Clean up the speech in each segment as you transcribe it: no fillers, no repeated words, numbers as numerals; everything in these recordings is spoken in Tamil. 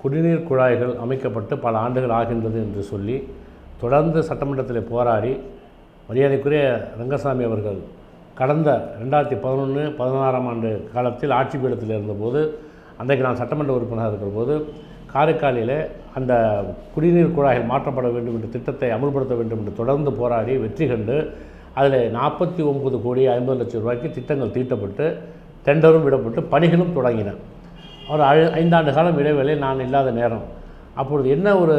குடிநீர் குழாய்கள் அமைக்கப்பட்டு பல ஆண்டுகள் ஆகின்றது என்று சொல்லி தொடர்ந்து சட்டமன்றத்தில் போராடி மரியாதைக்குரிய ரங்கசாமி அவர்கள் கடந்த 2011-16 ஆண்டு காலத்தில் ஆட்சி பீடத்தில் இருந்தபோது, அன்றைக்கு நான் சட்டமன்ற உறுப்பினராக இருக்கிற போது காரைக்காலில் அந்த குடிநீர் குழாய்கள் மாற்றப்பட வேண்டும் என்ற திட்டத்தை அமுல்படுத்த வேண்டும் என்று தொடர்ந்து போராடி வெற்றி கண்டு அதில் 49 கோடி 50 லட்சம் ரூபாய்க்கு திட்டங்கள் தீட்டப்பட்டு டெண்டரும் விடப்பட்டு பணிகளும் தொடங்கின. ஒரு 5 ஆண்டு காலம் இடைவேளை நான் இல்லாத நேரம். அப்பொழுது என்ன ஒரு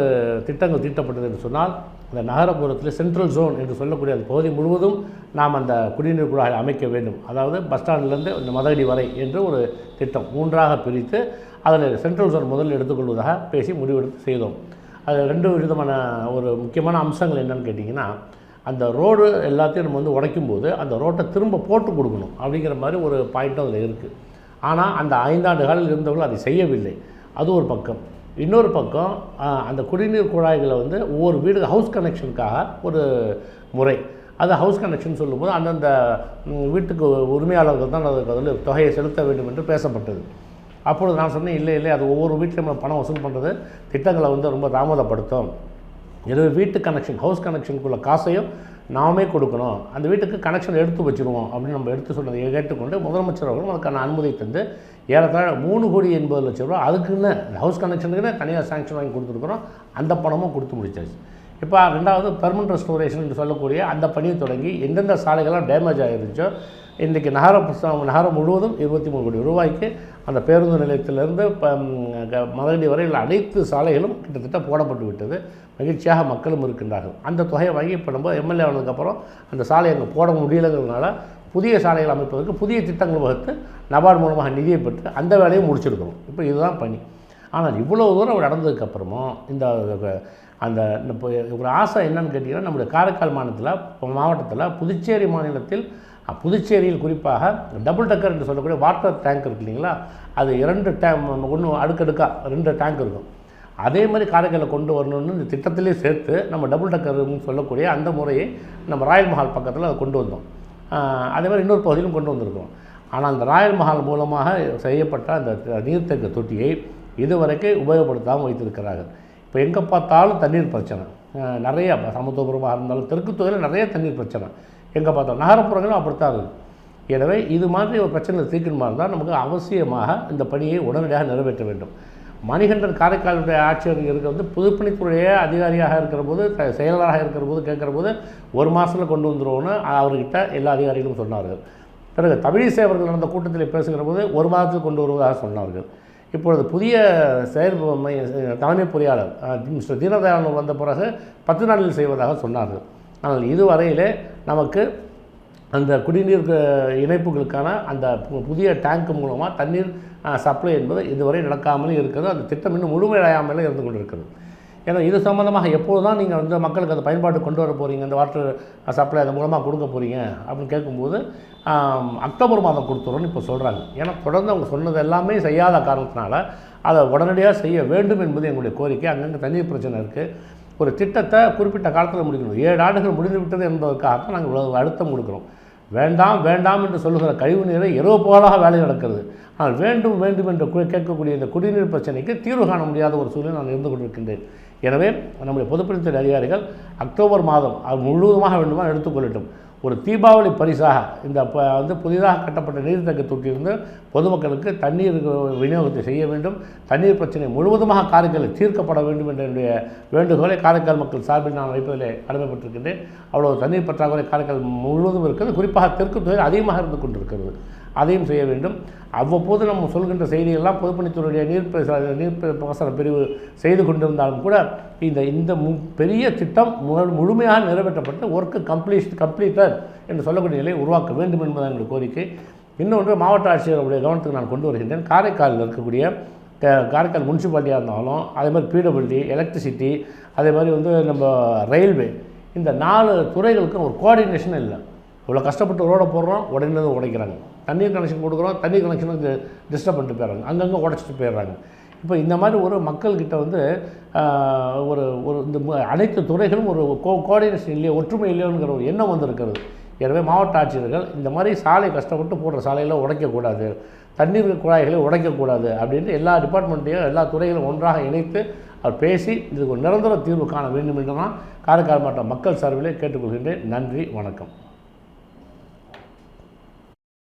திட்டங்கள் தீட்டப்பட்டது என்று சொன்னால், அந்த நகரப்புறத்தில் சென்ட்ரல் ஜோன் என்று சொல்லக்கூடிய அந்த பகுதி முழுவதும் நாம் அந்த குடிநீர் குழாய் அமைக்க வேண்டும். அதாவது பஸ் ஸ்டாண்டிலேருந்து இந்த மதகடி வரை என்று ஒரு திட்டம் 3ஆக பிரித்து அதில் சென்ட்ரல் ஜோன் முதலில் எடுத்துக்கொள்வதாக பேசி முடிவெடுத்து செய்தோம். அது 2 விதமான ஒரு முக்கியமான அம்சங்கள் என்னென்னு கேட்டிங்கன்னா, அந்த ரோடு எல்லாத்தையும் நம்ம உடைக்கும் போது அந்த ரோட்டை திரும்ப போட்டு கொடுக்கணும் அப்படிங்கிற மாதிரி ஒரு பாயிண்ட்டும் அதில் இருக்குது. ஆனால் அந்த 5 ஆண்டு காலில் இருந்தவர்கள் அதை செய்யவில்லை. அது ஒரு பக்கம். இன்னொரு பக்கம் அந்த குடிநீர் குழாய்களை ஒவ்வொரு வீடு ஹவுஸ் கனெக்ஷனுக்காக ஒரு முறை. அது ஹவுஸ் கனெக்ஷன் சொல்லும்போது அந்தந்த வீட்டுக்கு உரிமையாளர்கள் தான் அதுக்கு அதில் தொகையை செலுத்த வேண்டும் என்று பேசப்பட்டது. அப்பொழுது நான் சொன்னேன், இல்லை அது ஒவ்வொரு வீட்டிலும் நம்ம பணம் வசூல் பண்ணுறது திட்டங்களை ரொம்ப தாமதப்படுத்தும். எனவே வீட்டு கனெக்ஷன் ஹவுஸ் கனெக்ஷனுக்குள்ள காசையும் நாமே கொடுக்கணும், அந்த வீட்டுக்கு கனெக்ஷன் எடுத்து வச்சுருவோம் அப்படின்னு நம்ம எடுத்து சொன்னதை கேட்டுக்கொண்டு முதலமைச்சர் அவர்களும் அதுக்கான அனுமதி தந்து ஏறத்தாழ 3 கோடி 80 லட்சம் ரூபா அதுக்குன்னு ஹவுஸ் கனெக்ஷனுக்குன்னு தனியாக சாங்ஷன் வாங்கி கொடுத்துருக்குறோம். அந்த பணமும் கொடுத்து முடிச்சாச்சு. இப்போ 2வது பெர்மனன்ட் ரெஸ்டோரேஷன் என்று சொல்லக்கூடிய அந்த பணியை தொடங்கி எந்தெந்த சாலைகள்லாம் டேமேஜ் ஆகிருச்சோ இன்றைக்கி நகரம் முழுவதும் 23 கோடி ரூபாய்க்கு அந்த பேருந்து நிலையத்திலிருந்து மதகடி வரையில் அனைத்து சாலைகளும் கிட்டத்தட்ட போடப்பட்டு விட்டது. மகிழ்ச்சியாக மக்களும் இருக்கின்றார்கள். அந்த தொகையை வாங்கி இப்போ நம்ம எம்எல்ஏ ஆனதுக்கப்புறம் அந்த சாலை அங்கே போட முடியலைங்கிறதுனால புதிய சாலைகள் அமைப்பதற்கு புதிய திட்டங்கள் வகுத்து நபார்டு மூலமாக நிதியை பெற்று அந்த வேலையை முடிச்சிருக்கிறோம். இப்போ இதுதான் பணி. ஆனால் இவ்வளோ தூரம் நடந்ததுக்கப்புறமும் அந்த ஒரு ஆசை என்னன்னு கேட்டிங்கன்னா, நம்முடைய காரைக்கால் மாவட்டத்தில் புதுச்சேரி மாநிலத்தில் புதுச்சேரியில் குறிப்பாக டபுள் டக்கர் என்று சொல்லக்கூடிய வாட்டர் டேங்க் இருக்குது இல்லைங்களா, அது 2 ஒன்று அடுக்கடுக்காக 2 டேங்க் இருக்கும். அதே மாதிரி காரைக்காலில் கொண்டு வரணும்னு இந்த திட்டத்திலே சேர்த்து நம்ம டபுள் டக்கர்னு சொல்லக்கூடிய அந்த முறையை நம்ம ராயல் மஹால் பக்கத்தில் அதை கொண்டு வந்தோம். அதே மாதிரி இன்னொரு பகுதியிலும் கொண்டு வந்திருக்கோம். ஆனால் அந்த ராயல் மஹால் மூலமாக செய்யப்பட்ட அந்த நீர்த்தேக்க தொட்டியை இதுவரைக்கும் உபயோகப்படுத்தாமல் வைத்திருக்கிறார்கள். இப்போ எங்கே பார்த்தாலும் தண்ணீர் பிரச்சனை நிறைய, சமத்துவபுரமாக இருந்தாலும் தெற்கு தொகுதியில் நிறைய தண்ணீர் பிரச்சனை எங்கே பார்த்தாலும், நகரப்புறங்களும் அப்படித்தான் இருக்குது. எனவே இது மாதிரி ஒரு பிரச்சனை தீர்க்கணுமா இருந்தால் நமக்கு அவசியமாக இந்த பணியை உடனடியாக நிறைவேற்ற வேண்டும். மணிகண்டன் காரைக்காலுடைய ஆட்சியர் இருக்கிற பொதுப்பணித்துறையே அதிகாரியாக இருக்கிற போது செயலராக இருக்கிற போது கேட்குற போது 1 மாதத்தில் கொண்டு வந்துடுவோன்னு அவர்கிட்ட எல்லா அதிகாரிகளும் சொன்னார்கள். பிறகு தமிழிசை அவர்கள் நடந்த கூட்டத்தில் பேசுகிற போது 1 மாதத்தில் கொண்டு வருவதாக சொன்னார்கள். இப்பொழுது புதிய தலைமை பொறியாளர் மிஸ்டர் தீனதயாளன் வந்த பிறகு 10 நாளில் செய்வதாக சொன்னார்கள். ஆனால் இதுவரையிலே நமக்கு அந்த குடிநீர் இணைப்புகளுக்கான அந்த புதிய டேங்க் மூலமாக தண்ணீர் சப்ளை என்பது இதுவரை நடக்காமலே இருக்கிறது. அந்த திட்டம் இன்னும் முழுமையடையாமலே இருந்து கொண்டு இருக்கிறது. ஏன்னா இது சம்மந்தமாக எப்போது தான் நீங்கள் மக்களுக்கு அந்த பயன்பாடு கொண்டு வர போகிறீங்க, அந்த வாட்டர் சப்ளை அது மூலமாக கொடுக்க போகிறீங்க அப்படின்னு கேட்கும்போது அக்டோபர் மாதம் கொடுத்துருவோன்னு இப்போ சொல்கிறாங்க. ஏன்னா தொடர்ந்து அவங்க சொன்னது எல்லாமே செய்யாத காரணத்தினால அதை உடனடியாக செய்ய வேண்டும் என்பது எங்களுடைய கோரிக்கை. அங்கங்கே தண்ணீர் பிரச்சனை இருக்குது. ஒரு திட்டத்தை குறிப்பிட்ட காலத்தில் முடிக்கணும். 7 ஆண்டுகள் முடிந்து விட்டது என்பதற்காக தான் நாங்கள் இவ்வளவு அழுத்தம் கொடுக்குறோம். வேண்டாம் என்று சொல்லுகிற கழிவு நீரை இரவு போலாக வேலை நடக்கிறது. ஆனால் வேண்டும் என்று கேட்கக்கூடிய இந்த குடிநீர் பிரச்சனைக்கு தீர்வு காண முடியாத ஒரு சூழ்நிலை நான் இருந்து கொண்டிருக்கின்றேன். எனவே நம்முடைய பொதுப்பணித்துறை அதிகாரிகள் அக்டோபர் மாதம் அது முழுவதுமாக வேண்டுமா எடுத்துக்கொள்ளட்டும். ஒரு தீபாவளி பரிசாக இந்த புதிதாக கட்டப்பட்ட நீர்த்தேக்க தொட்டியிலிருந்து பொதுமக்களுக்கு தண்ணீர் விநியோகத்தை செய்ய வேண்டும். தண்ணீர் பிரச்சனை முழுவதுமாக காரைக்காலில் தீர்க்கப்பட வேண்டும் என்ற என்னுடைய வேண்டுகோளை காரைக்கால் மக்கள் சார்பில் நான் வைப்பதிலே கடமைப்பட்டிருக்கின்றேன். அவ்வளவு தண்ணீர் பற்றாக்குறை காரைக்கால் முழுவதும் இருக்கிறது. குறிப்பாக தெற்கு தொகுதியில் அதிகமாக இருந்து கொண்டிருக்கிறது. அதையும் செய்ய வேண்டும். அவ்வப்போது நம்ம சொல்கின்ற செய்திகள்லாம் பொதுப்பணித்துறையுடைய நீர்ப்பாசன பிரிவு செய்து கொண்டிருந்தாலும் கூட இந்த பெரிய திட்டம் முழுமையாக நிறைவேற்றப்பட்டு ஒர்க்கு கம்ப்ளீட்டட் என்று சொல்லக்கூடிய நிலையை உருவாக்க வேண்டும் என்பது எங்களுடைய கோரிக்கை. இன்னொன்று மாவட்ட ஆட்சியருடைய கவனத்துக்கு நான் கொண்டு வருகின்றேன். காரைக்காலில் இருக்கக்கூடிய காரைக்கால் முனிசிபாலிட்டியாக இருந்தாலும் அதே மாதிரி பிடபிள்யூடி, எலக்ட்ரிசிட்டி, அதே மாதிரி நம்ம ரயில்வே, இந்த 4 துறைகளுக்கும் ஒரு கோஆர்டினேஷன் இல்லை. இவ்வளோ கஷ்டப்பட்டு ரோடை போடுறோம், உடனே உடைக்கிறாங்க. தண்ணீர் கனெக்ஷன் கொடுக்குறோம், தண்ணீர் கனெக்ஷனுக்கு டிஸ்டர்ப் பண்ணிட்டு போயிடுறாங்க, அங்கங்கே உடைச்சிட்டு போயிடுறாங்க. இப்போ இந்த மாதிரி ஒரு மக்கள்கிட்ட ஒரு இந்த அனைத்து துறைகளும் ஒரு கோஆர்டினேஷன் இல்லையோ, ஒற்றுமை இல்லையோங்கிற ஒரு எண்ணம் வந்திருக்கிறது. எனவே மாவட்ட ஆட்சியர்கள் இந்த மாதிரி சாலை கஷ்டப்பட்டு போடுற சாலையில் உடைக்கக்கூடாது, தண்ணீர் குழாய்களை உடைக்கக்கூடாது அப்படின்ட்டு எல்லா டிபார்ட்மெண்ட்டையும் எல்லா துறைகளும் ஒன்றாக இணைத்து அவர் பேசி இதுக்கு ஒரு நிரந்தர தீர்வு காண வேண்டும் என்று நான் காரைக்கால் மாவட்ட மக்கள் சார்பிலே கேட்டுக்கொள்கின்றேன். நன்றி, வணக்கம்.